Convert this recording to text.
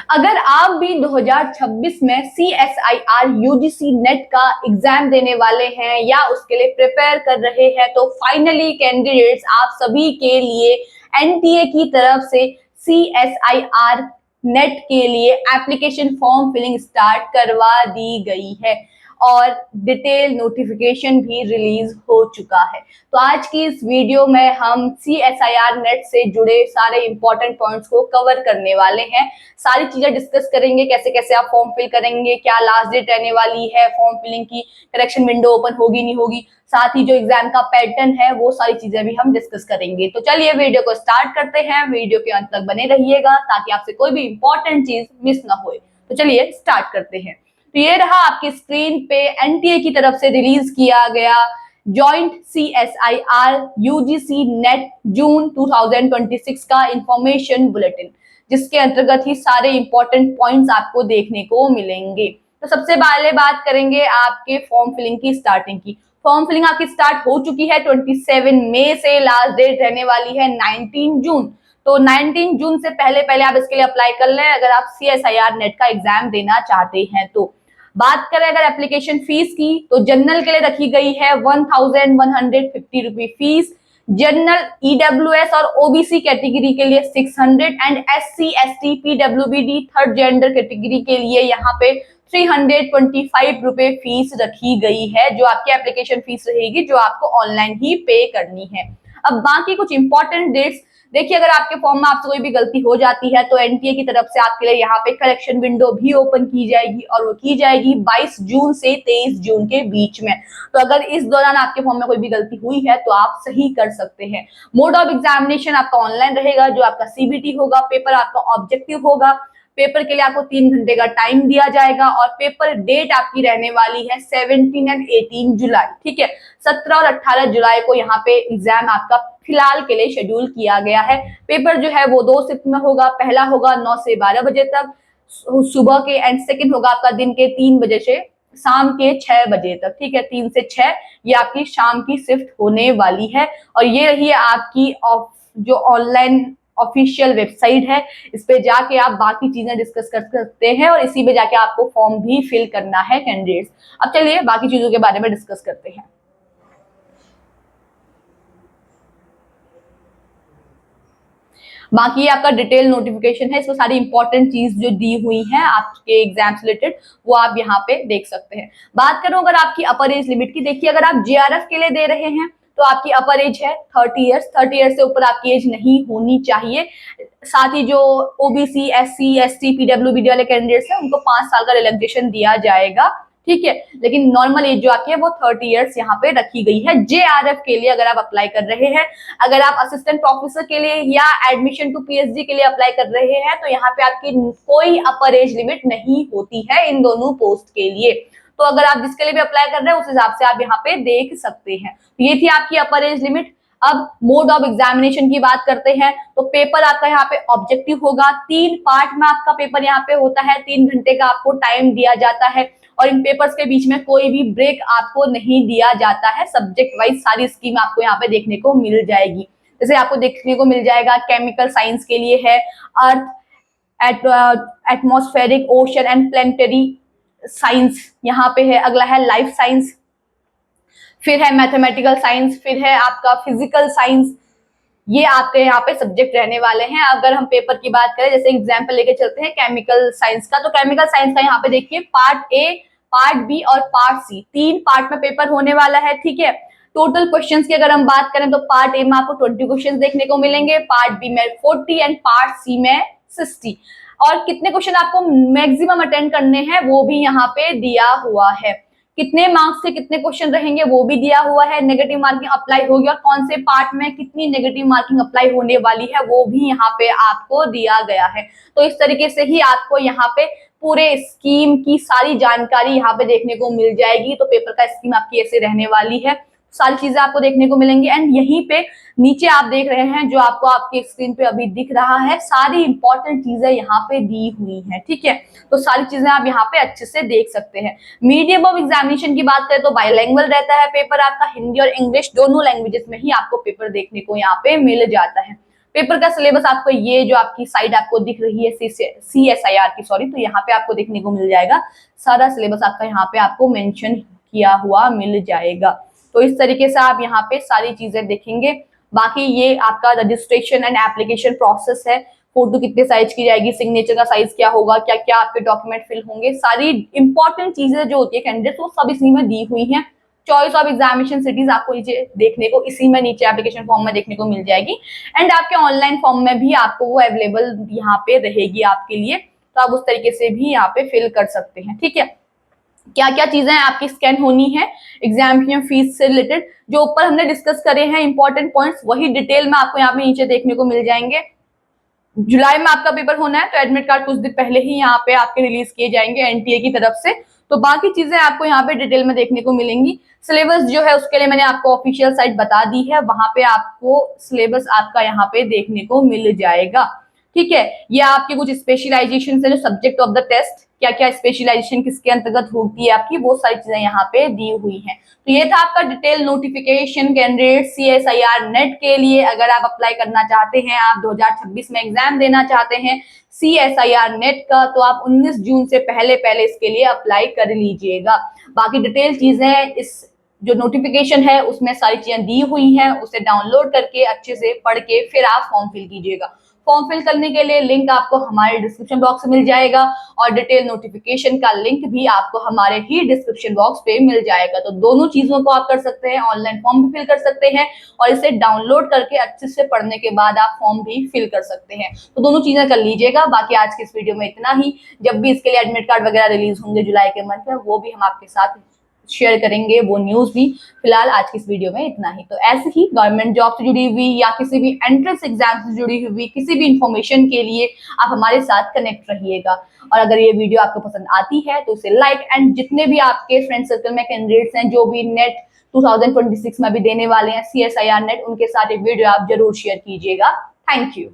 अगर आप भी 2026 में CSIR UGC नेट का एग्जाम देने वाले हैं या उसके लिए प्रिपेयर कर रहे हैं, तो फाइनली कैंडिडेट्स आप सभी के लिए NTA की तरफ से CSIR नेट के लिए एप्लीकेशन फॉर्म फिलिंग स्टार्ट करवा दी गई है और डिटेल नोटिफिकेशन भी रिलीज हो चुका है। तो आज की इस वीडियो में हम CSIR नेट से जुड़े सारे इंपॉर्टेंट पॉइंट्स को कवर करने वाले हैं। सारी चीजें डिस्कस करेंगे, कैसे कैसे आप फॉर्म फिल करेंगे, क्या लास्ट डेट रहने वाली है फॉर्म फिलिंग की, करेक्शन विंडो ओपन होगी नहीं होगी, साथ ही जो एग्जाम का पैटर्न है वो सारी चीजें भी हम डिस्कस करेंगे। तो चलिए वीडियो को स्टार्ट करते हैं। वीडियो के अंत तक बने रहिएगा ताकि आपसे कोई भी इंपॉर्टेंट चीज मिस ना हो। तो चलिए स्टार्ट करते हैं। तो ये रहा आपकी स्क्रीन पे NTA की तरफ से रिलीज किया गया जॉइंट CSIR UGC नेट जून 2026 का इंफॉर्मेशन बुलेटिन, जिसके अंतर्गत ही सारे इंपॉर्टेंट पॉइंट्स आपको देखने को मिलेंगे। तो सबसे पहले बात करेंगे आपके फॉर्म फिलिंग की स्टार्टिंग की। फॉर्म फिलिंग आपकी स्टार्ट हो चुकी है 27 मई से, लास्ट डेट रहने वाली है 19 जून। तो 19 जून से पहले पहले आप इसके लिए अप्लाई कर लें अगर आप CSIR नेट का एग्जाम देना चाहते हैं। तो बात करें अगर एप्लीकेशन फीस की, तो जनरल के लिए रखी गई है 1150 रुपए फीस, जनरल EWS और OBC कैटेगरी के लिए 600 and SC ST PWBD third gender category के लिए यहाँ पे 325 रुपए फीस रखी गई है, जो आपकी एप्लीकेशन फीस रहेगी, जो आपको ऑनलाइन ही पे करनी है। अब बाकी कुछ इंपॉर्टेंट डेट्स देखिए, अगर आपके फॉर्म में आपसे कोई भी गलती हो जाती है तो NTA की तरफ से आपके लिए यहाँ पे करेक्शन विंडो भी ओपन की जाएगी और वो की जाएगी 22 जून से 23 जून के बीच में। तो अगर इस दौरान आपके फॉर्म में कोई भी गलती हुई है तो आप सही कर सकते हैं। मोड ऑफ एग्जामिनेशन आपका ऑनलाइन रहेगा, जो आपका CBT होगा। पेपर आपका ऑब्जेक्टिव होगा। पेपर के लिए आपको 3 घंटे का टाइम दिया जाएगा और पेपर डेट आपकी रहने वाली है 17 एंड 18 जुलाई। ठीक है, 17 और 18 जुलाई को यहाँ पे एग्जाम आपका फिलहाल के लिए शेड्यूल किया गया है। पेपर जो है वो 2 शिफ्ट में होगा। पहला होगा 9 से 12 बजे तक सुबह के, एंड सेकंड होगा आपका दिन के 3 बजे से शाम के 6 बजे तक। ठीक है, 3 से 6 ये आपकी शाम की शिफ्ट होने वाली है। और ये रही है आपकी जो ऑनलाइन ऑफिशियल वेबसाइट है, इस पे जाके आप बाकी चीजें डिस्कस कर सकते हैं और इसी पे जाके आपको फॉर्म भी फिल करना है कैंडिडेट्स। अब चलिए बाकी चीजों के बारे में डिस्कस करते हैं। बाकी आपका डिटेल नोटिफिकेशन है, इसमें सारी इंपॉर्टेंट चीज जो दी हुई है आपके एग्जाम से रिलेटेड वो आप यहाँ पे देख सकते हैं। बात करूं अगर आपकी अपर एज लिमिट की, देखिए अगर आप JRF के लिए दे रहे हैं तो आपकी अपर एज है 30 ईयर्स। 30 ईयर्स से ऊपर आपकी एज नहीं होनी चाहिए। साथ ही जो OBC SC ST PWBD वाले कैंडिडेट्स हैं उनको 5 साल का रिलैक्सेशन दिया जाएगा। ठीक है, लेकिन नॉर्मल एज जो आपकी है वो 30 ईयर्स यहाँ पे रखी गई है। JRF के लिए अगर आप अप्लाई कर रहे हैं, अगर आप असिस्टेंट प्रोफेसर के लिए या एडमिशन टू PhD के लिए अप्लाई कर रहे हैं, तो यहाँ पे आपकी कोई अपर एज लिमिट नहीं होती है इन दोनों पोस्ट के लिए। तो अगर आप जिसके लिए भी अप्लाई कर रहे हैं उस हिसाब से आप यहाँ पे देख सकते हैं। तो ये थी आपकी अपर एज लिमिट। अब मोड ऑफ एग्जामिनेशन की बात करते हैं, तो पेपर आपका यहाँ पे ऑब्जेक्टिव होगा। 3 पार्ट में आपका पेपर यहाँ पे होता है। 3 घंटे का आपको टाइम दिया जाता है और इन पेपर्स के बीच में कोई भी ब्रेक आपको नहीं दिया जाता है। सब्जेक्ट वाइज सारी स्कीम आपको यहाँ पे देखने को मिल जाएगी। जैसे आपको देखने को मिल जाएगा केमिकल साइंस के लिए है earth, atmospheric, ocean and planetary science यहाँ पे है। अगला है लाइफ साइंस, फिर है मैथमेटिकल साइंस, फिर है आपका फिजिकल साइंस। ये आपके यहाँ पे सब्जेक्ट रहने वाले हैं। अगर हम पेपर की बात करें, जैसे एग्जाम्पल लेके चलते हैं केमिकल साइंस का, तो केमिकल साइंस का यहाँ पे देखिए पार्ट A, पार्ट B और पार्ट C, 3 पार्ट में पेपर होने वाला है। ठीक है, टोटल क्वेश्चंस की अगर हम बात करें तो पार्ट A में आपको 20 क्वेश्चंस देखने को मिलेंगे, पार्ट B में 40 एंड पार्ट C में 60। और कितने क्वेश्चन आपको मैक्सिमम अटेंड करने हैं वो भी यहाँ पे दिया हुआ है। कितने मार्क्स से कितने क्वेश्चन रहेंगे वो भी दिया हुआ है। नेगेटिव मार्किंग अप्लाई होगी और कौन से पार्ट में कितनी नेगेटिव मार्किंग अप्लाई होने वाली है वो भी यहाँ पे आपको दिया गया है। तो इस तरीके से ही आपको यहाँ पे पूरे स्कीम की सारी जानकारी यहाँ पे देखने को मिल जाएगी। तो पेपर का स्कीम आपकी ऐसे रहने वाली है, सारी चीजें आपको देखने को मिलेंगी। एंड यहीं पे नीचे आप देख रहे हैं जो आपको आपकी स्क्रीन पे अभी दिख रहा है, सारी इंपॉर्टेंट चीजें यहाँ पे दी हुई हैं। ठीक है, तो सारी चीजें आप यहाँ पे अच्छे से देख सकते हैं। मीडियम ऑफ एग्जामिनेशन की बात करें तो बाइलैंग्वेज रहता है पेपर आपका, हिंदी और इंग्लिश दोनों लैंग्वेजेस में ही आपको पेपर देखने को यहाँ पे मिल जाता है। पेपर का सिलेबस आपको ये जो आपकी साइड आपको दिख रही है CSIR की, सॉरी, तो यहाँ पे आपको देखने को मिल जाएगा। सारा सिलेबस आपका यहाँ पे आपको मेंशन किया हुआ मिल जाएगा। तो इस तरीके से आप यहाँ पे सारी चीजें देखेंगे। बाकी ये आपका रजिस्ट्रेशन एंड एप्लीकेशन प्रोसेस है। फोटो कितने साइज की जाएगी, सिग्नेचर का साइज क्या होगा, क्या क्या आपके डॉक्यूमेंट फिल होंगे, सारी इंपॉर्टेंट चीजें जो होती है कैंडिडेट, वो सब इसी में दी हुई हैं। चॉइस ऑफ एग्जामिनेशन सिटीज आपको नीचे देखने को, इसी में नीचे एप्लीकेशन फॉर्म में देखने को मिल जाएगी। एंड आपके ऑनलाइन फॉर्म में भी आपको वो अवेलेबल यहाँ पे रहेगी आपके लिए, तो आप उस तरीके से भी यहाँ पे फिल कर सकते हैं। ठीक है, क्या क्या चीजें आपकी स्कैन होनी है एग्जामिनेशन फीस से रिलेटेड, जो ऊपर हमने डिस्कस करे हैं इंपॉर्टेंट पॉइंट्स, वही डिटेल में आपको यहाँ पे नीचे देखने को मिल जाएंगे। जुलाई में आपका पेपर होना है, तो एडमिट कार्ड कुछ दिन पहले ही यहाँ पे आपके रिलीज किए जाएंगे NTA की तरफ से। तो बाकी चीजें आपको यहाँ पे डिटेल में देखने को मिलेंगी। सिलेबस जो है उसके लिए मैंने आपको ऑफिशियल साइट बता दी है, वहां पे आपको सिलेबस आपका यहाँ पे देखने को मिल जाएगा। ठीक है, ये आपके कुछ स्पेशलाइजेशन है, जो सब्जेक्ट ऑफ द टेस्ट, क्या क्या स्पेशलाइजेशन किसके अंतर्गत होती है आपकी, वो सारी चीजें यहाँ पे दी हुई हैं। तो ये था आपका detail notification candidate CSIR net के लिए। अगर आप अप्लाई करना चाहते हैं, आप 2026 में एग्जाम देना चाहते हैं CSIR नेट का, तो आप 19 जून से पहले पहले इसके लिए अप्लाई कर लीजिएगा। बाकी डिटेल चीजें इस जो नोटिफिकेशन है उसमें सारी चीजें दी हुई हैं, उसे डाउनलोड करके अच्छे से पढ़ के फिर आप फॉर्म फिल कीजिएगा। फॉर्म फिल करने के लिए लिंक आपको हमारे डिस्क्रिप्शन बॉक्स में मिल जाएगा, और डिटेल नोटिफिकेशन का लिंक भी आपको हमारे ही डिस्क्रिप्शन बॉक्स पे मिल जाएगा। तो दोनों चीजों को आप कर सकते हैं, ऑनलाइन फॉर्म भी फिल कर सकते हैं और इसे डाउनलोड करके अच्छे से पढ़ने के बाद आप फॉर्म भी फिल कर सकते हैं। तो दोनों चीजें कर लीजिएगा। बाकी आज के इस वीडियो में इतना ही। जब भी इसके लिए एडमिट कार्ड वगैरह रिलीज होंगे जुलाई के मंथ में, वो भी हम आपके साथ शेयर करेंगे, वो न्यूज भी। फिलहाल आज की इस वीडियो में इतना ही। तो ऐसे ही गवर्नमेंट जॉब से जुड़ी हुई या किसी भी एंट्रेंस एग्जाम से जुड़ी हुई किसी भी इंफॉर्मेशन के लिए आप हमारे साथ कनेक्ट रहिएगा। और अगर ये वीडियो आपको पसंद आती है तो उसे लाइक, एंड जितने भी आपके फ्रेंड सर्कल में कैंडिडेट्स हैं जो भी नेट 2026 में भी देने वाले हैं CSIR नेट, उनके साथ ये वीडियो आप जरूर शेयर कीजिएगा। Thank you.